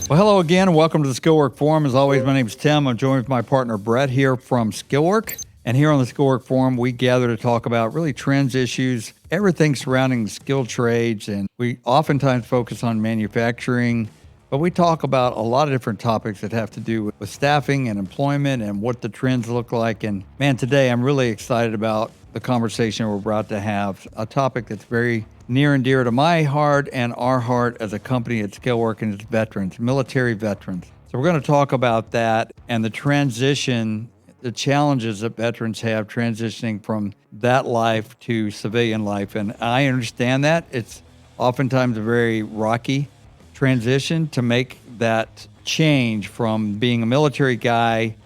Well, hello again. Welcome to the Skillwork Forum. As always, my name is Tim. I'm joined with my partner, Brett, here from Skillwork. And here on the Skillwork Forum, we gather to talk about really trends, issues, everything surrounding the skilled trades. And we oftentimes focus on manufacturing, but we talk about a lot of different topics that have to do with staffing and employment and what the trends look like. And man, today I'm really excited about the conversation we're about to have, a topic that's very near and dear to my heart and our heart as a company at Skillwork, and it's veterans, military veterans. So we're going to talk about that and the transition, the challenges that veterans have transitioning from that life to civilian life. And I understand that. It's oftentimes a very rocky transition to make that change from being a military guy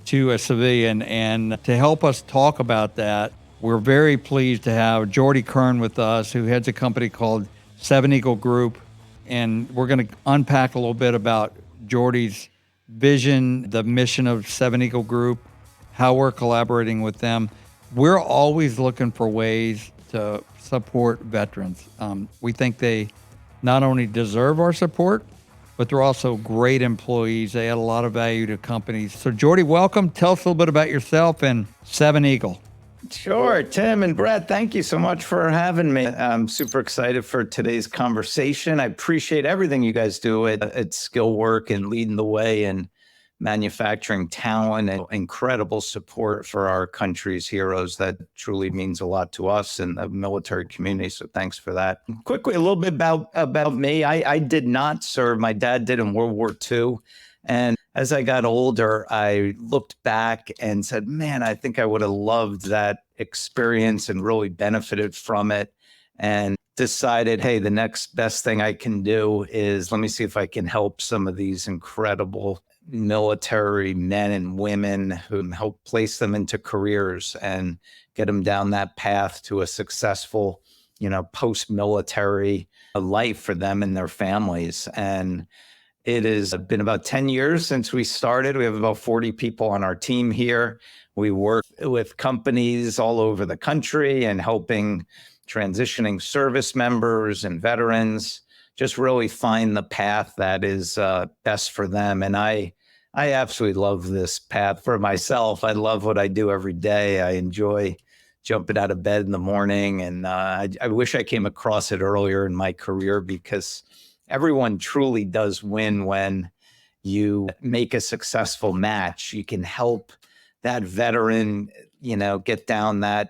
to a civilian. And to help us talk about that, we're very pleased to have Jordie Kern with us, who heads a company called Seven Eagle Group. And we're going to unpack a little bit about Jordie's vision, the mission of Seven Eagle Group, how we're collaborating with them. We're always looking for ways to support veterans. We think they not only deserve our support, but they're also great employees. They add a lot of value to companies. So Jordie, welcome. Tell us a little bit about yourself and Seven Eagle. Sure. Tim and Brett, thank you so much for having me. I'm super excited for today's conversation. I appreciate everything you guys do at Skillwork and leading the way in manufacturing talent and incredible support for our country's heroes. That truly means a lot to us and the military community. So thanks for that. Quickly, a little bit about me. I did not serve. My dad did in World War II. And as I got older, I looked back and said, man, I think I would have loved that experience and really benefited from it, and decided, hey, the next best thing I can do is let me see if I can help some of these incredible military men and women who help place them into careers and get them down that path to a successful, post-military life for them and their families. And it has been about 10 years since we started. We have about 40 people on our team here. We work with companies all over the country and helping transitioning service members and veterans just really find the path that is best for them. And I absolutely love this path for myself. I love what I do every day. I enjoy jumping out of bed in the morning. And I wish I came across it earlier in my career, because everyone truly does win when you make a successful match. You can help that veteran, get down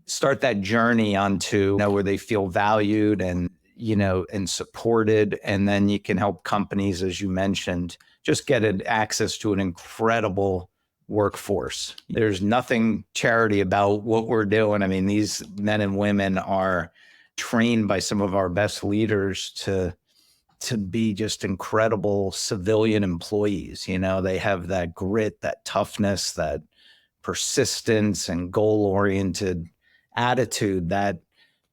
start that journey onto, where they feel valued and, and supported. And then you can help companies, as you mentioned, just get access to an incredible workforce. There's nothing charity about what we're doing. I mean, these men and women are trained by some of our best leaders to be just incredible civilian employees. They have that grit, that toughness, that persistence and goal-oriented attitude that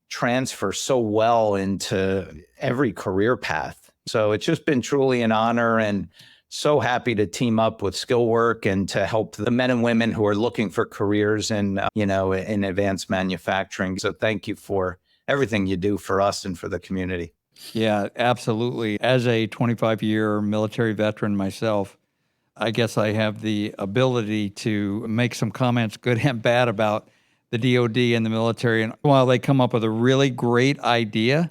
transfers so well into every career path. So it's just been truly an honor, and so happy to team up with Skillwork and to help the men and women who are looking for careers in advanced manufacturing. So thank you for everything you do for us and for the community. Yeah, absolutely. As a 25-year military veteran myself, I guess I have the ability to make some comments, good and bad, about the DOD and the military. And while they come up with a really great idea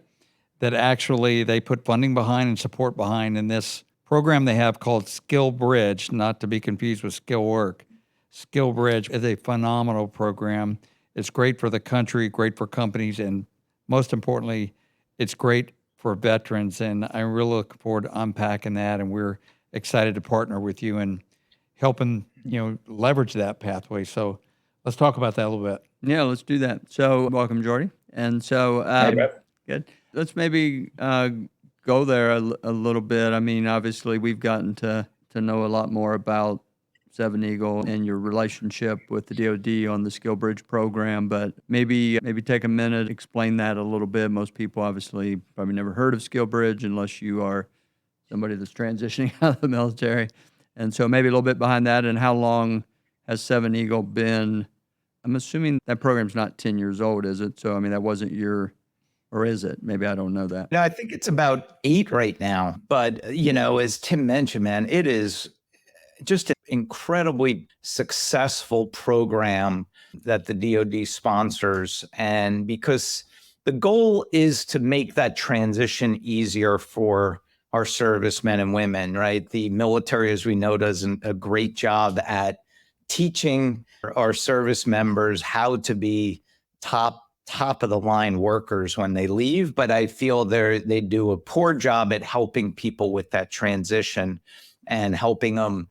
that actually they put funding behind and support behind in this program they have called SkillBridge, not to be confused with Skillwork. SkillBridge is a phenomenal program. It's great for the country, great for companies, and most importantly, it's great for veterans. And I really look forward to unpacking that. And we're excited to partner with you and helping, leverage that pathway. So let's talk about that a little bit. Yeah, let's do that. So welcome, Jordie. And so, good. Let's maybe go there a little bit. I mean, obviously we've gotten to know a lot more about Seven Eagle and your relationship with the DoD on the SkillBridge program, but maybe take a minute, explain that a little bit. Most people obviously probably never heard of SkillBridge unless you are somebody that's transitioning out of the military. And so maybe a little bit behind that, and how long has Seven Eagle been? I'm assuming that program's not 10 years old, is it? So, I mean, that wasn't your or is it? Maybe I don't know that. No, I think it's about 8 right now. But, as Tim mentioned, man, it is just an incredibly successful program that the DoD sponsors. And because the goal is to make that transition easier for our servicemen and women, right? The military, as we know, does a great job at teaching our service members how to be top of the line workers when they leave, but I feel they do a poor job at helping people with that transition and helping them,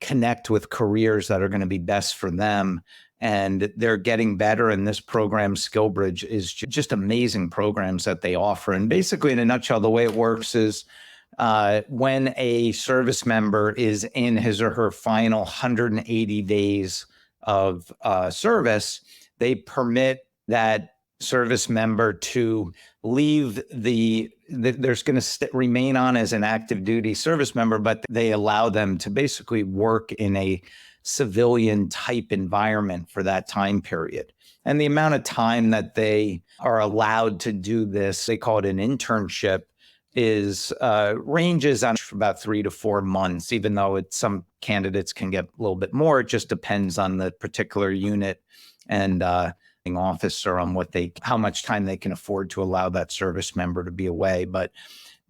connect with careers that are going to be best for them. And they're getting better. And this program, SkillBridge, is just amazing programs that they offer. And basically, in a nutshell, the way it works is when a service member is in his or her final 180 days of service, they permit that service member to leave there's going to remain on as an active duty service member, but they allow them to basically work in a civilian type environment for that time period. And the amount of time that they are allowed to do this, they call it an internship, is ranges on about 3 to 4 months, even though some candidates can get a little bit more. It just depends on the particular unit and officer on how much time they can afford to allow that service member to be away. But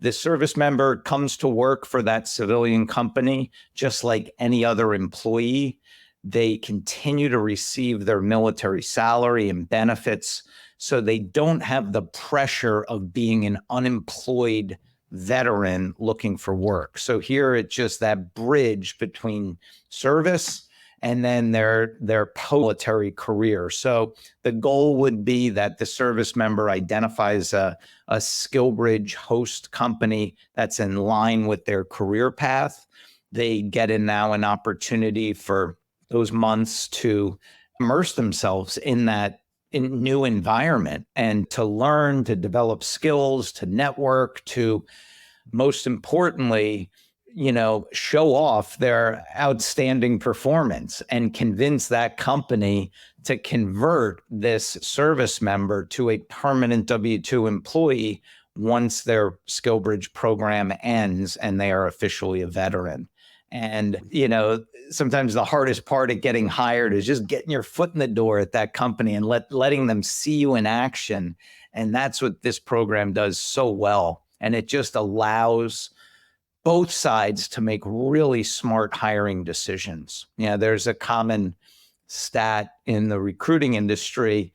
the service member comes to work for that civilian company just like any other employee. They continue to receive their military salary and benefits, so they don't have the pressure of being an unemployed veteran looking for work. So here it's just that bridge between service and then their military career. So the goal would be that the service member identifies a SkillBridge host company that's in line with their career path. They get now an opportunity for those months to immerse themselves in that new environment and to learn, to develop skills, to network, to most importantly, show off their outstanding performance and convince that company to convert this service member to a permanent W-2 employee once their SkillBridge program ends and they are officially a veteran. And, sometimes the hardest part of getting hired is just getting your foot in the door at that company and letting them see you in action. And that's what this program does so well. And it just allows both sides to make really smart hiring decisions. There's a common stat in the recruiting industry,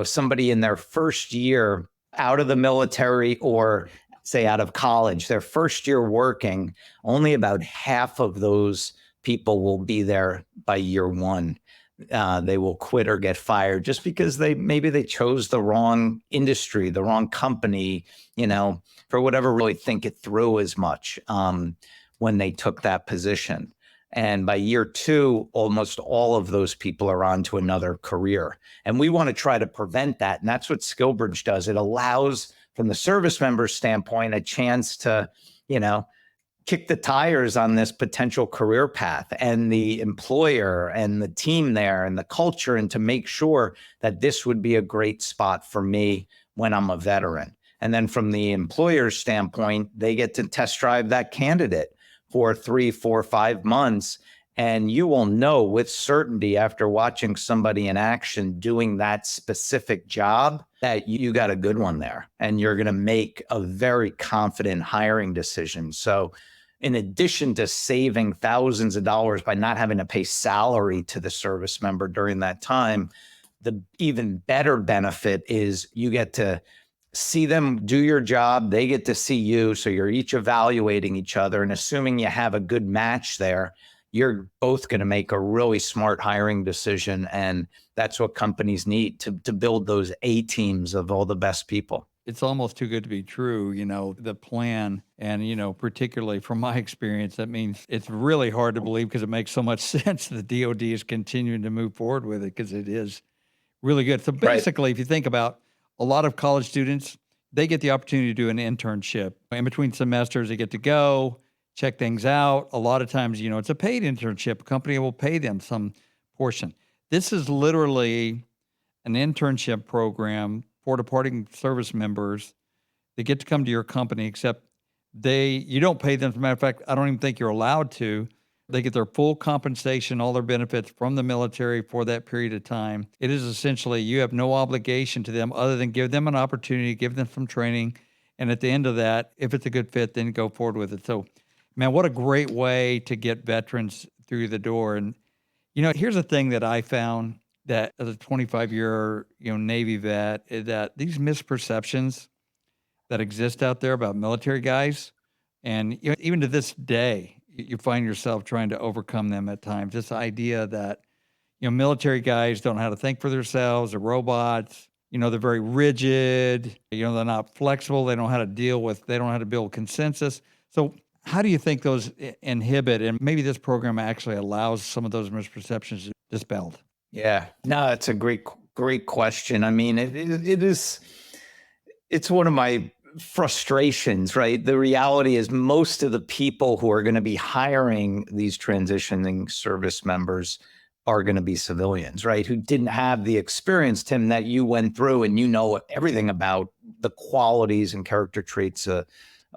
somebody in their first year out of the military or say out of college, their first year working, only about half of those people will be there by year 1. They will quit or get fired just because maybe they chose the wrong industry, the wrong company, for whatever, really think it through as much when they took that position. And by year 2, almost all of those people are on to another career. And we want to try to prevent that. And that's what SkillBridge does. It allows, from the service member standpoint, a chance to, kick the tires on this potential career path, and the employer and the team there and the culture, and to make sure that this would be a great spot for me when I'm a veteran. And then from the employer's standpoint, they get to test drive that candidate for 3, 4, 5 months. And you will know with certainty after watching somebody in action doing that specific job that you got a good one there, and you're going to make a very confident hiring decision. So in addition to saving thousands of dollars by not having to pay salary to the service member during that time, the even better benefit is you get to see them do your job. They get to see you. So you're each evaluating each other, and assuming you have a good match there, you're both going to make a really smart hiring decision. And that's what companies need to build those A teams of all the best people. It's almost too good to be true, the plan. And, particularly from my experience, that means it's really hard to believe because it makes so much sense that the DOD is continuing to move forward with it because it is really good. So basically, If you think about a lot of college students, they get the opportunity to do an internship. In between semesters, they get to go, check things out. A lot of times, it's a paid internship. A company will pay them some portion. This is literally an internship program for departing service members. They get to come to your company, except you don't pay them. As a matter of fact, I don't even think you're allowed to. They get their full compensation, all their benefits from the military for that period of time. It is essentially, you have no obligation to them other than give them an opportunity, give them some training. And at the end of that, if it's a good fit, then go forward with it. So, man, what a great way to get veterans through the door. And, here's a thing that I found that as a 25-year, Navy vet, is that these misperceptions that exist out there about military guys, and even to this day, you find yourself trying to overcome them at times. This idea that, military guys don't know how to think for themselves, they're robots, they're very rigid, they're not flexible, they don't know how to build consensus. So how do you think those inhibit, and maybe this program actually allows some of those misperceptions to be dispelled? Yeah, no, it's a great question. I mean, it's one of my frustrations, right? The reality is most of the people who are going to be hiring these transitioning service members are going to be civilians, right? Who didn't have the experience, Tim, that you went through, and everything about the qualities and character traits a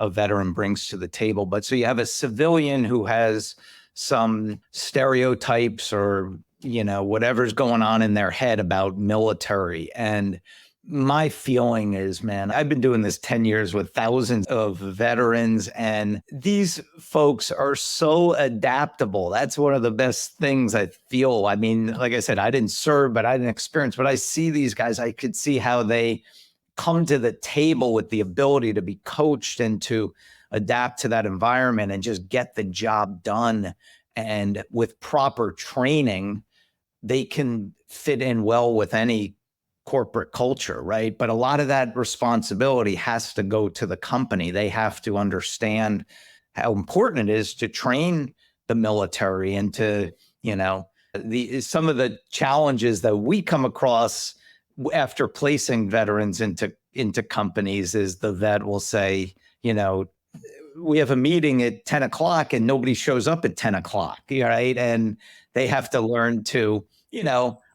veteran brings to the table. But so you have a civilian who has some stereotypes or, whatever's going on in their head about military. And my feeling is, man, I've been doing this 10 years with thousands of veterans, and these folks are so adaptable. That's one of the best things I feel. I mean, like I said, I didn't serve, but I didn't experience, but I see these guys, I could see how they come to the table with the ability to be coached and to adapt to that environment and just get the job done. And with proper training, they can fit in well with any corporate culture, right? But a lot of that responsibility has to go to the company. They have to understand how important it is to train the military and to, some of the challenges that we come across after placing veterans into companies is the vet will say, we have a meeting at 10 o'clock and nobody shows up at 10 o'clock, right? And they have to learn to,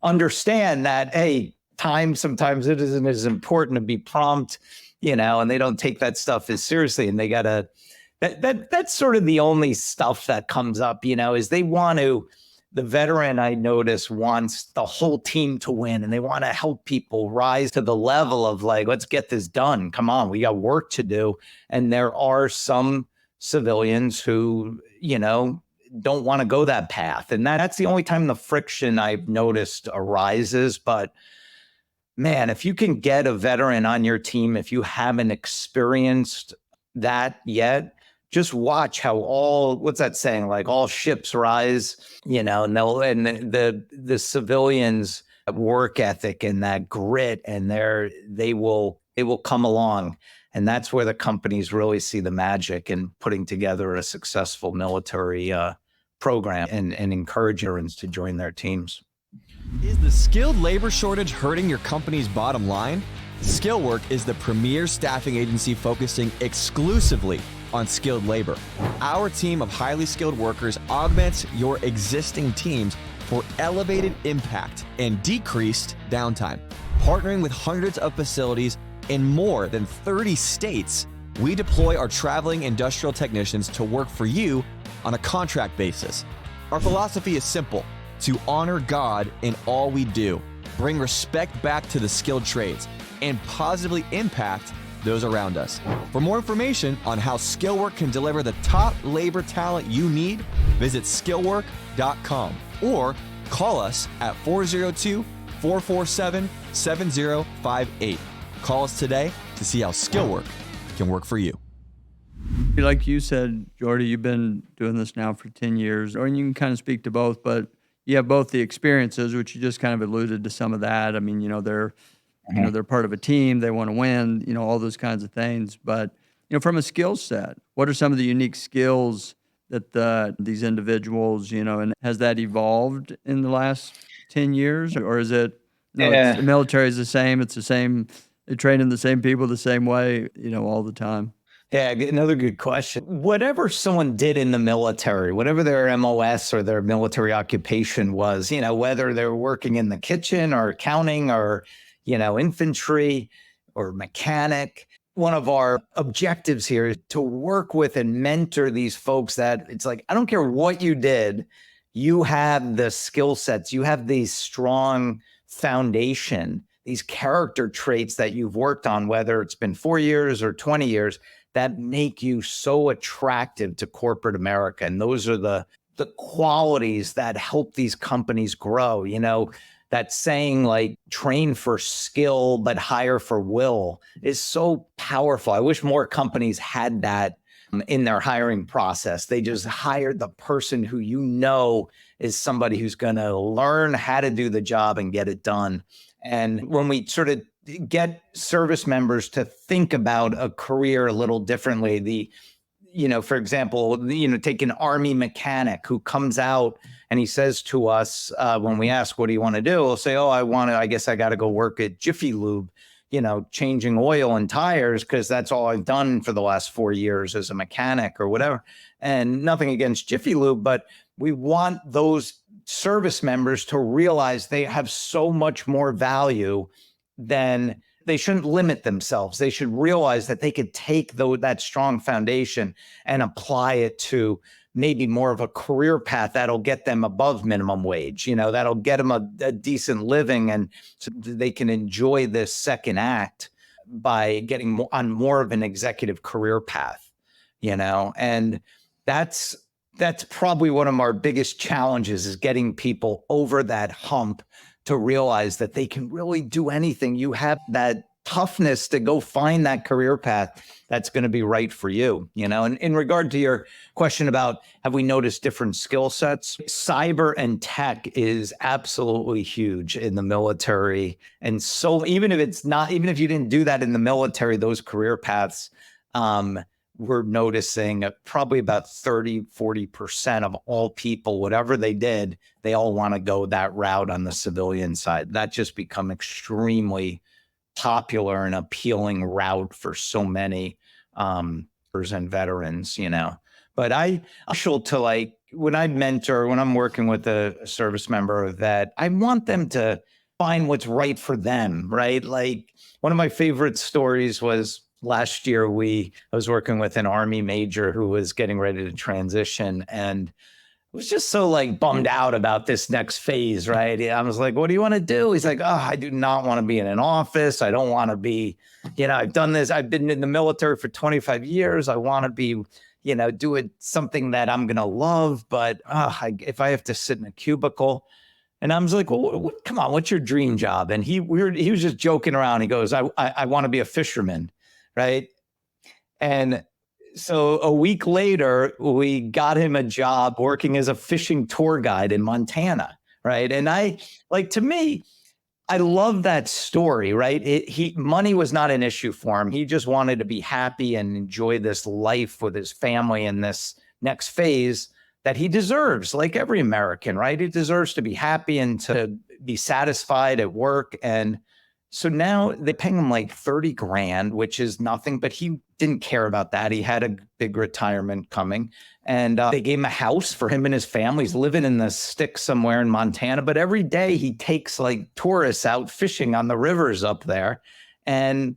understand that, hey, time sometimes it isn't as important to be prompt, and they don't take that stuff as seriously. And they gotta, that's sort of the only stuff that comes up, is the veteran, I notice, wants the whole team to win, and they want to help people rise to the level of like, let's get this done. Come on, we got work to do. And there are some civilians who, don't want to go that path. And that's the only time the friction I've noticed arises. But man, if you can get a veteran on your team, if you haven't experienced that yet, just watch how what's that saying? Like all ships rise, and the civilians' work ethic and that grit, and they will come along. And that's where the companies really see the magic in putting together a successful military program and encourage veterans to join their teams. Is the skilled labor shortage hurting your company's bottom line? Skillwork is the premier staffing agency focusing exclusively on skilled labor. Our team of highly skilled workers augments your existing teams for elevated impact and decreased downtime. Partnering with hundreds of facilities in more than 30 states, we deploy our traveling industrial technicians to work for you on a contract basis. Our philosophy is simple: to honor God in all we do, bring respect back to the skilled trades, and positively impact those around us. For more information on how Skillwork can deliver the top labor talent you need, visit skillwork.com or call us at 402-447-7058. Call us today to see how Skillwork can work for you. Like you said, Jordie, you've been doing this now for 10 years, or you can kind of speak to both, but you have both the experiences, which you just kind of alluded to some of that. I mean, they're part of a team, they want to win, all those kinds of things. But, from a skill set, what are some of the unique skills that these individuals, and has that evolved in the last 10 years? Or is it, the military is the same, it's the same, they're training the same people the same way, all the time? Yeah, another good question. Whatever someone did in the military, whatever their MOS or their military occupation was, whether they're working in the kitchen or accounting or, infantry, or mechanic. One of our objectives here is to work with and mentor these folks that it's like, I don't care what you did, you have the skill sets, you have these strong foundation, these character traits that you've worked on, whether it's been 4 years or 20 years, that make you so attractive to corporate America. And those are the qualities that help these companies grow. You know, that saying like train for skill, but hire for will is so powerful. I wish more companies had that in their hiring process. They just hired the person who you know is somebody who's going to learn how to do the job and get it done. And when we sort of get service members to think about a career a little differently, for example, take an Army mechanic who comes out and he says to us, when we ask, what do you want to do? We'll say, I guess I got to go work at Jiffy Lube, changing oil and tires, because that's all I've done for the last 4 years as a mechanic or whatever. And nothing against Jiffy Lube, but we want those service members to realize they have so much more value than they shouldn't limit themselves. They should realize that they could take that strong foundation and apply it to maybe more of a career path that'll get them above minimum wage, that'll get them a decent living, and so they can enjoy this second act by getting on more of an executive career path, and that's probably one of our biggest challenges, is getting people over that hump to realize that they can really do anything. You have that toughness to go find that career path that's going to be right for you, And in regard to your question about, have we noticed different skill sets? Cyber and tech is absolutely huge in the military. And so even if you didn't do that in the military, those career paths, we're noticing probably about 30-40% of all people, whatever they did, they all want to go that route on the civilian side. That just become extremely popular and appealing route for so many and veterans, But I feel to when I'm working with a service member, that I want them to find what's right for them, right? Like, one of my favorite stories was last year, I was working with an Army major who was getting ready to transition, and was just so bummed out about this next phase, right? I was like, what do you want to do? He's like, I do not want to be in an office. I don't want to be, I've done this. I've been in the military for 25 years. I want to be, doing something that I'm going to love. But if I have to sit in a cubicle. And I was like, well, come on, what's your dream job? And he was just joking around. He goes, I want to be a fisherman, right? And so a week later, we got him a job working as a fishing tour guide in Montana, right? And to me, I love that story, right? Money was not an issue for him. He just wanted to be happy and enjoy this life with his family in this next phase that he deserves, like every American, right? He deserves to be happy and to be satisfied at work. And so now they're paying him $30,000, which is nothing, but he didn't care about that. He had a big retirement coming, and they gave him a house for him and his family. He's living in the sticks somewhere in Montana, but every day he takes tourists out fishing on the rivers up there. And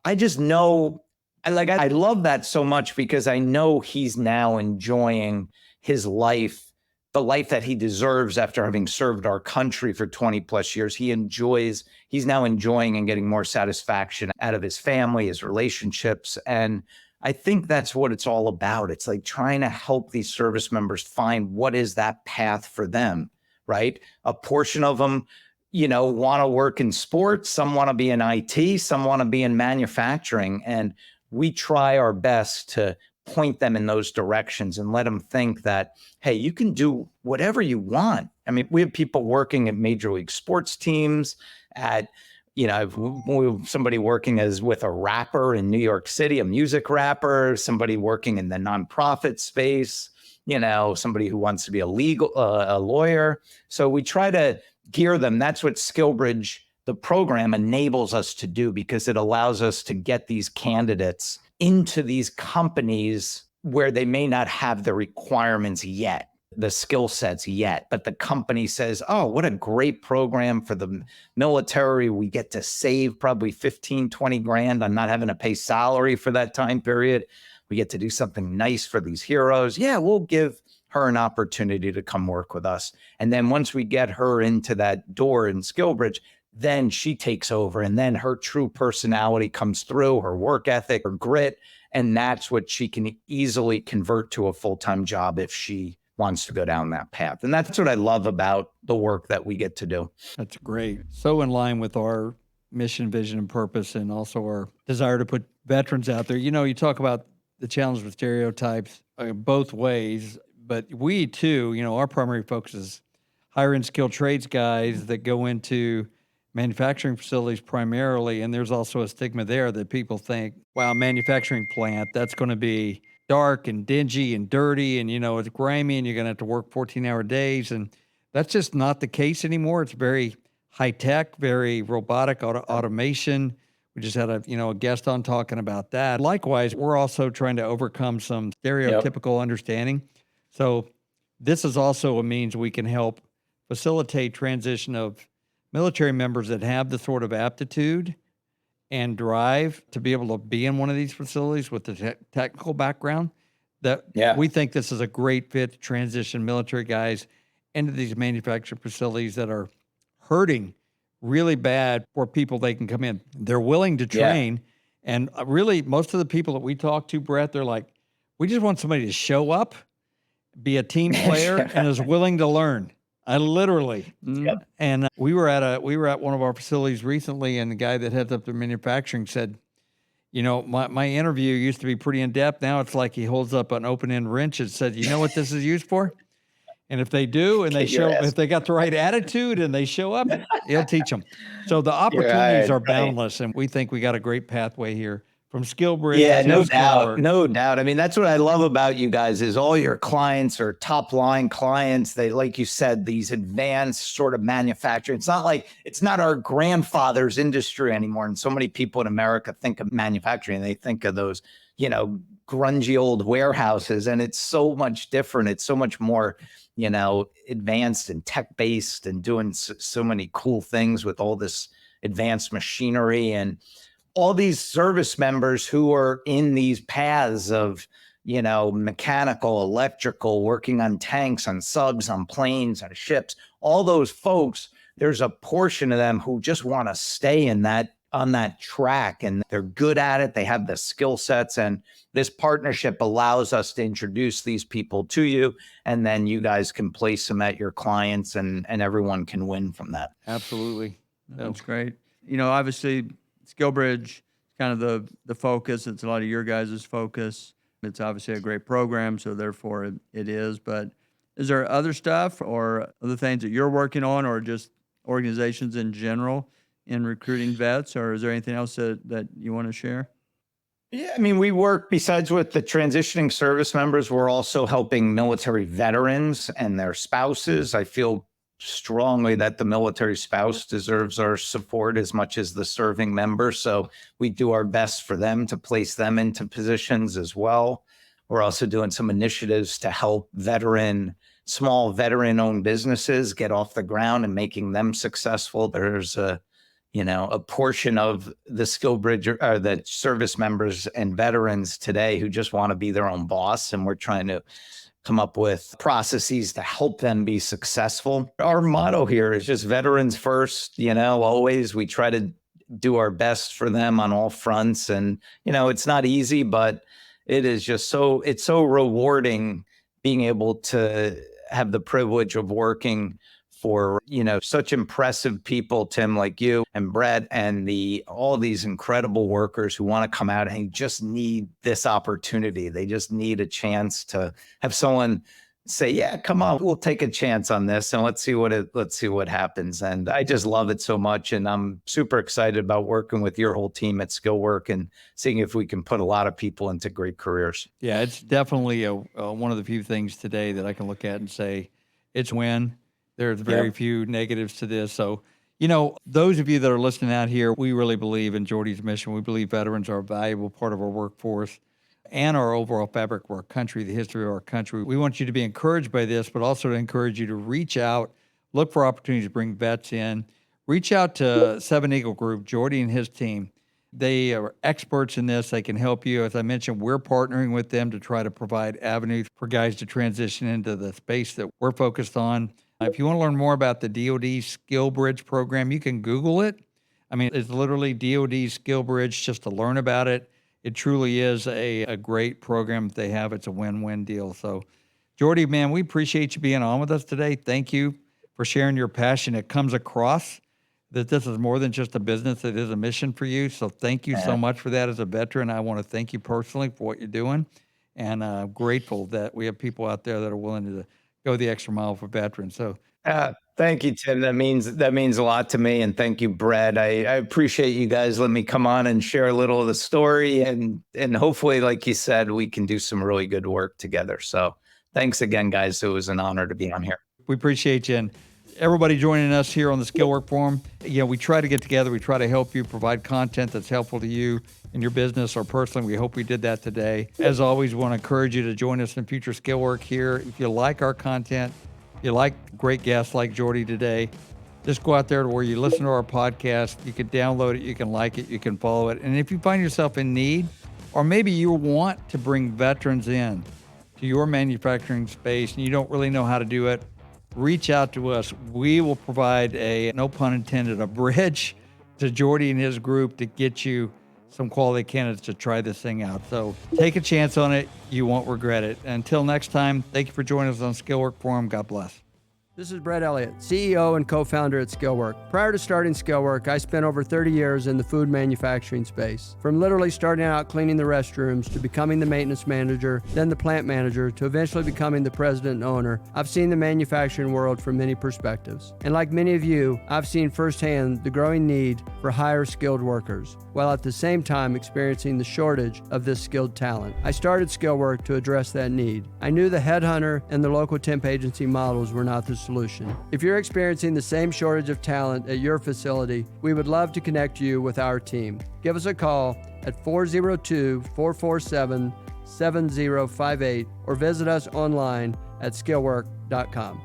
I just know, I love that so much, because I know he's now enjoying his life, the life that he deserves after having served our country for 20 plus years. He's now enjoying and getting more satisfaction out of his family, his relationships. And I think that's what it's all about. It's trying to help these service members find what is that path for them, right? A portion of them, want to work in sports. Some want to be in IT. Some want to be in manufacturing. And we try our best to point them in those directions and let them think that, hey, you can do whatever you want. I mean, we have people working at major league sports teams, somebody working with a rapper in New York City, a music rapper, somebody working in the nonprofit space, somebody who wants to be a lawyer. So we try to gear them. That's what SkillBridge, the program, enables us to do, because it allows us to get these candidates into these companies where they may not have the requirements yet, the skill sets yet, but the company says, oh, what a great program for the military. We get to save probably 15, 20 grand on not having to pay salary for that time period. We get to do something nice for these heroes. Yeah, we'll give her an opportunity to come work with us. And then once we get her into that door in SkillBridge, then she takes over, and then her true personality comes through, her work ethic, her grit, and that's what she can easily convert to a full-time job if she wants to go down that path. And that's what I love about the work that we get to do. That's great. So in line with our mission, vision, and purpose, and also our desire to put veterans out there. You know, you talk about the challenge with stereotypes both ways, but we too, you know, our primary focus is hiring skilled trades guys that go into manufacturing facilities primarily, and there's also a stigma there that people think, wow, manufacturing plant, that's going to be dark and dingy and dirty, and, you know, it's grimy, and you're going to have to work 14-hour days, and that's just not the case anymore. It's very high-tech, very robotic automation. We just had a guest on talking about that. Likewise, we're also trying to overcome some stereotypical understanding. So this is also a means we can help facilitate transition of military members that have the sort of aptitude and drive to be able to be in one of these facilities with the technical background, that we think this is a great fit to transition military guys into these manufacturing facilities that are hurting really bad for people they can come in. They're willing to train. And really, most of the people that we talk to, Brett, they're like, we just want somebody to show up, be a team player, and is willing to learn. I literally, and we were at one of our facilities recently, and the guy that heads up the manufacturing said, you know, my interview used to be pretty in depth. Now it's like he holds up an open end wrench and said, you know what this is used for? And if they do, and if they got the right attitude and they show up, he'll teach them. So the opportunities are boundless, and we think we got a great pathway here. From SkillBridge. Yeah, no doubt. No doubt. I mean, that's what I love about you guys is all your clients are top line clients. They, like you said, these advanced sort of manufacturing. It's not our grandfather's industry anymore. And so many people in America think of manufacturing. They think of those, you know, grungy old warehouses. And it's so much different. It's so much more, you know, advanced and tech-based and doing so many cool things with all this advanced machinery and all these service members who are in these paths of, you know, mechanical, electrical, working on tanks, on subs, on planes, on ships, all those folks, there's a portion of them who just want to stay on that track, and they're good at it. They have the skill sets, and this partnership allows us to introduce these people to you, and then you guys can place them at your clients, and everyone can win from that. Absolutely. That's great. You know, obviously, SkillBridge is kind of the focus. It's a lot of your guys' focus. It's obviously a great program, so therefore it is. But is there other stuff or other things that you're working on, or just organizations in general in recruiting vets, or is there anything else that you want to share? Yeah, I mean, we work, besides with the transitioning service members, we're also helping military veterans and their spouses. I feel strongly that the military spouse deserves our support as much as the serving member. So we do our best for them to place them into positions as well. We're also doing some initiatives to help small veteran-owned businesses get off the ground and making them successful. There's a portion of the SkillBridge or the service members and veterans today who just want to be their own boss, and we're trying to come up with processes to help them be successful. Our motto here is just veterans first, you know, always. We try to do our best for them on all fronts. And, you know, it's not easy, but it is just it's so rewarding being able to have the privilege of working for, you know, such impressive people, Tim, like you and Brett, and all these incredible workers who want to come out and just need this opportunity. They just need a chance to have someone say, yeah, come on, we'll take a chance on this and let's see what happens. And I just love it so much. And I'm super excited about working with your whole team at Skillwork and seeing if we can put a lot of people into great careers. Yeah, it's definitely one of the few things today that I can look at and say it's win. There's very few negatives to this. So, you know, those of you that are listening out here, we really believe in Jordie's mission. We believe veterans are a valuable part of our workforce. and our overall fabric of our country, the history of our country. We want you to be encouraged by this, but also to encourage you to reach out, look for opportunities to bring vets in. Reach out to Seven Eagle Group, Jordie and his team. They are experts in this. They can help you. As I mentioned, we're partnering with them to try to provide avenues for guys to transition into the space that we're focused on. If you want to learn more about the DoD SkillBridge program, you can Google it. I mean, it's literally DoD SkillBridge just to learn about it. It truly is a great program that they have. It's a win-win deal. So, Jordie, man, we appreciate you being on with us today. Thank you for sharing your passion. It comes across that this is more than just a business. It is a mission for you. So thank you so much for that as a veteran. I want to thank you personally for what you're doing. And I'm grateful that we have people out there that are willing to go the extra mile for veterans. So thank you, Tim. That means a lot to me. And thank you, Brad. I appreciate you guys letting me come on and share a little of the story. And hopefully, like you said, we can do some really good work together. So thanks again, guys. It was an honor to be on here. We appreciate you. And everybody joining us here on the Skillwork Forum, we try to get together. We try to help you, provide content that's helpful to you in your business or personally. We hope we did that today. As always, we want to encourage you to join us in future Skillwork here. If you like our content, you like great guests like Jordie today, just go out there to where you listen to our podcast. You can download it, you can like it, you can follow it. And if you find yourself in need, or maybe you want to bring veterans in to your manufacturing space and you don't really know how to do it, reach out to us. We will provide no pun intended, a bridge to Jordie and his group to get you some quality candidates to try this thing out. So take a chance on it. You won't regret it. Until next time, thank you for joining us on Skillwork Forum. God bless. This is Brett Elliott, CEO and co-founder at Skillwork. Prior to starting Skillwork, I spent over 30 years in the food manufacturing space. From literally starting out cleaning the restrooms to becoming the maintenance manager, then the plant manager, to eventually becoming the president and owner, I've seen the manufacturing world from many perspectives. And like many of you, I've seen firsthand the growing need for higher skilled workers, while at the same time experiencing the shortage of this skilled talent. I started Skillwork to address that need. I knew the headhunter and the local temp agency models were not the solution. If you're experiencing the same shortage of talent at your facility, we would love to connect you with our team. Give us a call at 402-447-7058 or visit us online at skillwork.com.